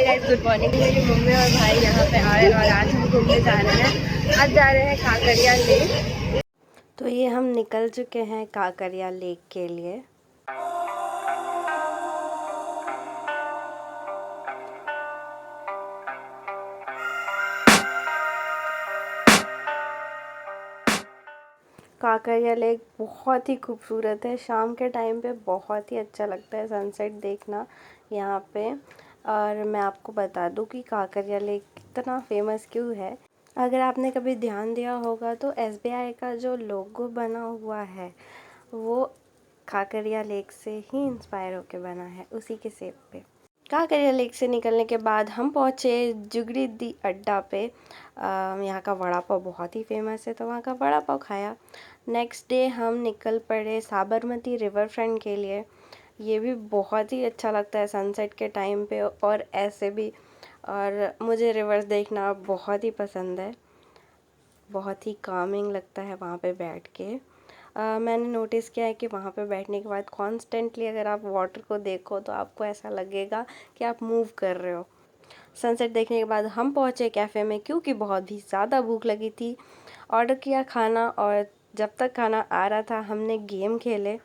Hi guys, good morning. मेरी mummy और भाई यहाँ पे आए और आज हम घूमने जा रहे हैं। आज जा रहे हैं काकरिया लेक। तो ये हम निकल चुके हैं काकरिया लेक के लिए। काकरिया लेक बहुत ही खूबसूरत है। शाम के टाइम पे बहुत ही अच्छा लगता है सनसेट देखना यहाँ पे। और मैं आपको बता दूँ कि काकरिया लेक कितना फेमस क्यों है। अगर आपने कभी ध्यान दिया होगा तो SBI का जो लोगो बना हुआ है वो काकरिया लेक से ही इंस्पायर होके बना है, उसी के शेप पे। काकरिया लेक से निकलने के बाद हम पहुँचे जुगड़ी दी अड्डा पे। यहाँ का वड़ा पाव बहुत ही फेमस है तो वहाँ का वड़ा पाव खाया। नेक्स्ट डे हम निकल पड़े साबरमती रिवर फ्रंट के लिए। ये भी बहुत ही अच्छा लगता है सनसेट के टाइम पे और ऐसे भी। और मुझे रिवर्स देखना बहुत ही पसंद है, बहुत ही कामिंग लगता है वहाँ पे बैठ के। मैंने नोटिस किया है कि वहाँ पे बैठने के बाद कॉन्स्टेंटली अगर आप वाटर को देखो तो आपको ऐसा लगेगा कि आप मूव कर रहे हो। सनसेट देखने के बाद हम पहुँचे कैफ़े में क्योंकि बहुत ही ज़्यादा भूख लगी थी। ऑर्डर किया खाना और जब तक खाना आ रहा था हमने गेम खेले।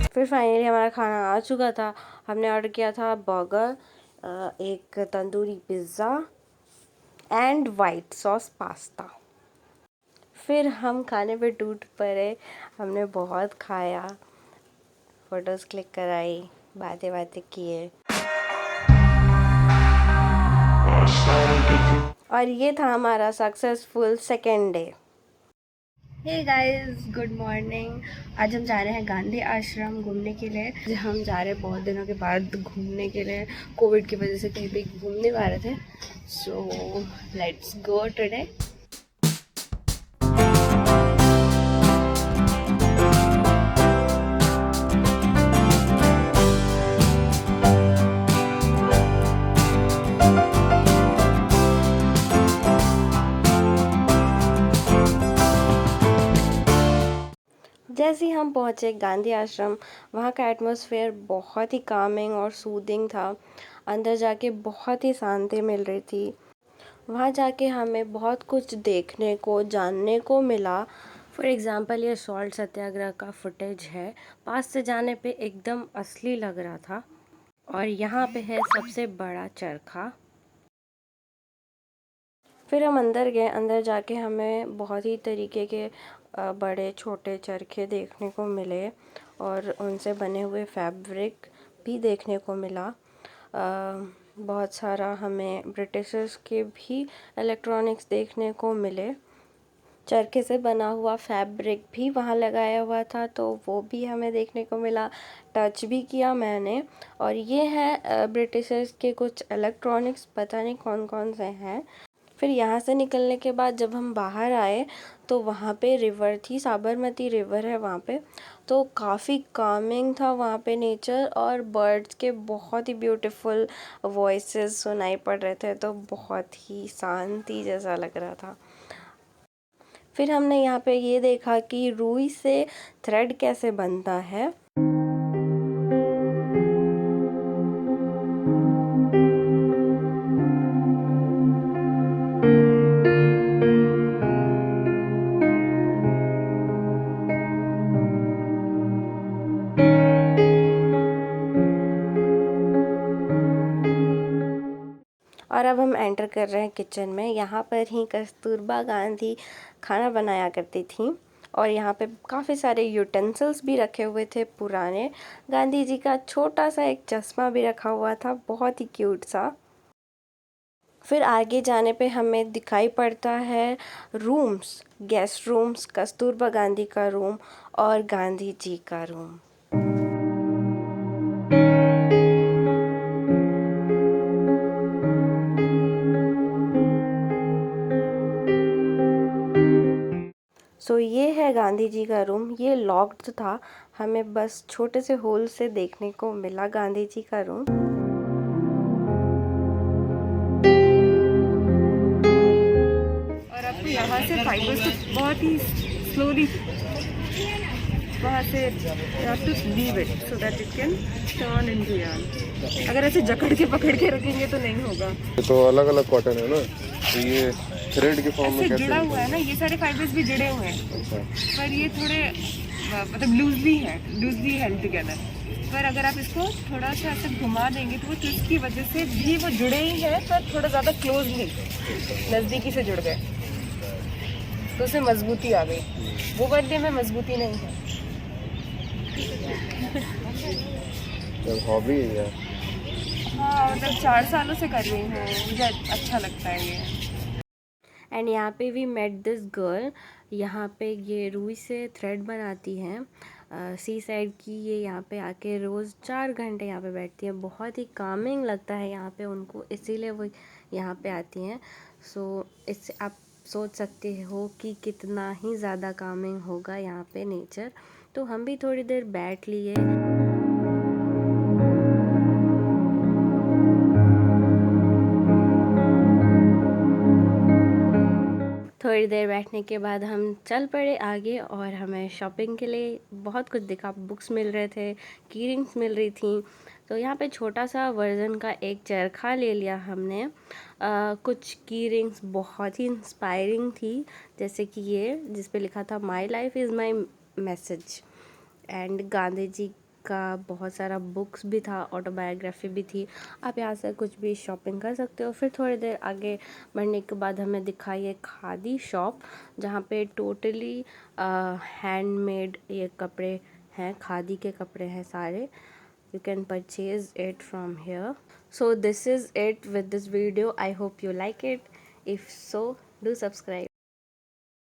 फिर फाइनली हमारा खाना आ चुका था। हमने ऑर्डर किया था बर्गर, एक tandoori pizza and white sauce pasta. फिर हम खाने पे टूट पड़े। हमने बहुत खाया, फ़ोटोज़ क्लिक कराई, बातें किए। और ये था हमारा successful second day. Hey guys, good morning. आज हम जा रहे हैं गांधी आश्रम घूमने के लिए। हम जा रहे हैं बहुत दिनों के बाद घूमने के लिए। कोविड की वजह से कहीं भी घूम नहीं पा रहे थे। So let's go today. जैसे ही हम पहुँचे गांधी आश्रम, वहाँ का एटमॉस्फेयर बहुत ही कामिंग और सूदिंग था। अंदर जाके बहुत ही शांति मिल रही थी। वहाँ जाके हमें बहुत कुछ देखने को, जानने को मिला। फॉर एग्ज़ाम्पल ये सॉल्ट सत्याग्रह का फुटेज है। पास से जाने पे एकदम असली लग रहा था। और यहाँ पे है सबसे बड़ा चरखा। फिर हम अंदर गए। अंदर जाके हमें बहुत ही तरीके के बड़े छोटे चरखे देखने को मिले और उनसे बने हुए फैब्रिक भी देखने को मिला। बहुत सारा हमें ब्रिटिशर्स के भी इलेक्ट्रॉनिक्स देखने को मिले। चरखे से बना हुआ फैब्रिक भी वहाँ लगाया हुआ था तो वो भी हमें देखने को मिला, टच भी किया मैंने। और ये है ब्रिटिशर्स के कुछ इलेक्ट्रॉनिक्स, पता नहीं कौन कौन से हैं। फिर यहाँ से निकलने के बाद जब हम बाहर आए तो वहाँ पे रिवर थी, साबरमती रिवर है वहाँ पे। तो काफ़ी कामिंग था वहाँ पे नेचर, और बर्ड्स के बहुत ही ब्यूटीफुल वॉइसेस सुनाई पड़ रहे थे तो बहुत ही शांति जैसा लग रहा था। फिर हमने यहाँ पे ये देखा कि रुई से थ्रेड कैसे बनता है। और अब हम एंटर कर रहे हैं किचन में। यहाँ पर ही कस्तूरबा गांधी खाना बनाया करती थी और यहाँ पे काफ़ी सारे यूटेंसिल्स भी रखे हुए थे पुराने। गांधी जी का छोटा सा एक चश्मा भी रखा हुआ था, बहुत ही क्यूट सा। फिर आगे जाने पे हमें दिखाई पड़ता है rooms, guest rooms, Kasturba Gandhi का रूम और गांधी जी का रूम। सो ये है गांधी जी का रूम। ये लॉक्ड था, हमें बस छोटे से होल से देखने को मिला गांधी जी का रूम। और अब यहाँ से फाइबर्स तो बहुत ही स्लोली वहाँ से you have to leave it so that it can turn into yarn. अगर ऐसे जकड़ के पकड़ के रखेंगे तो नहीं होगा। ये तो अलग अलग कॉटन है ना, तो ये थ्रेड के फॉर्म में ऐसे कैसे जुड़ा हुआ है ना, ये सारे फाइबर्स भी जुड़े हुए हैं, अच्छा पर ये थोड़े मतलब लूजली हेल्ड टुगेदर। पर अगर आप इसको थोड़ा सा ऐसे घुमा देंगे तो वो ट्विस्ट की वजह से भी वो जुड़े ही हैं, पर थोड़ा ज़्यादा क्लोज नहीं, नज़दीकी से जुड़ गए, तो उससे मजबूती आ गई। वो वाले में मजबूती नहीं है। हॉबी है यार। हाँ मतलब 4 सालों से कर रही हूँ, मुझे अच्छा लगता है ये। एंड यहाँ पे वी मेट दिस गर्ल। यहाँ पे ये रुई से थ्रेड बनाती हैं, सी साइड की। ये यहाँ पे आके रोज़ 4 घंटे यहाँ पे बैठती हैं। बहुत ही कामिंग लगता है यहाँ पे उनको, इसीलिए वो यहाँ पे आती हैं। सो इससे आप सोच सकते हो कि कितना ही ज़्यादा कामिंग होगा यहाँ पे नेचर। तो हम भी थोड़ी देर बैठ लिए। थोड़ी देर बैठने के बाद हम चल पड़े आगे, और हमें शॉपिंग के लिए बहुत कुछ दिखा। बुक्स मिल रहे थे, की रिंग्स मिल रही थी। तो यहाँ पे छोटा सा वर्जन का एक चरखा ले लिया हमने। कुछ की रिंग्स बहुत ही इंस्पायरिंग थी, जैसे कि ये जिस पे लिखा था my life is my message. And Gandhi ji का बहुत सारा बुक्स भी था, ऑटोबायोग्राफी भी थी। आप यहाँ से कुछ भी शॉपिंग कर सकते हो। फिर थोड़ी देर आगे बढ़ने के बाद हमें दिखाई एक खादी शॉप, जहाँ पे टोटली हैंडमेड ये कपड़े हैं, खादी के कपड़े हैं सारे। You can purchase it from here. So this is it with this video. I hope you like it. If so, do subscribe.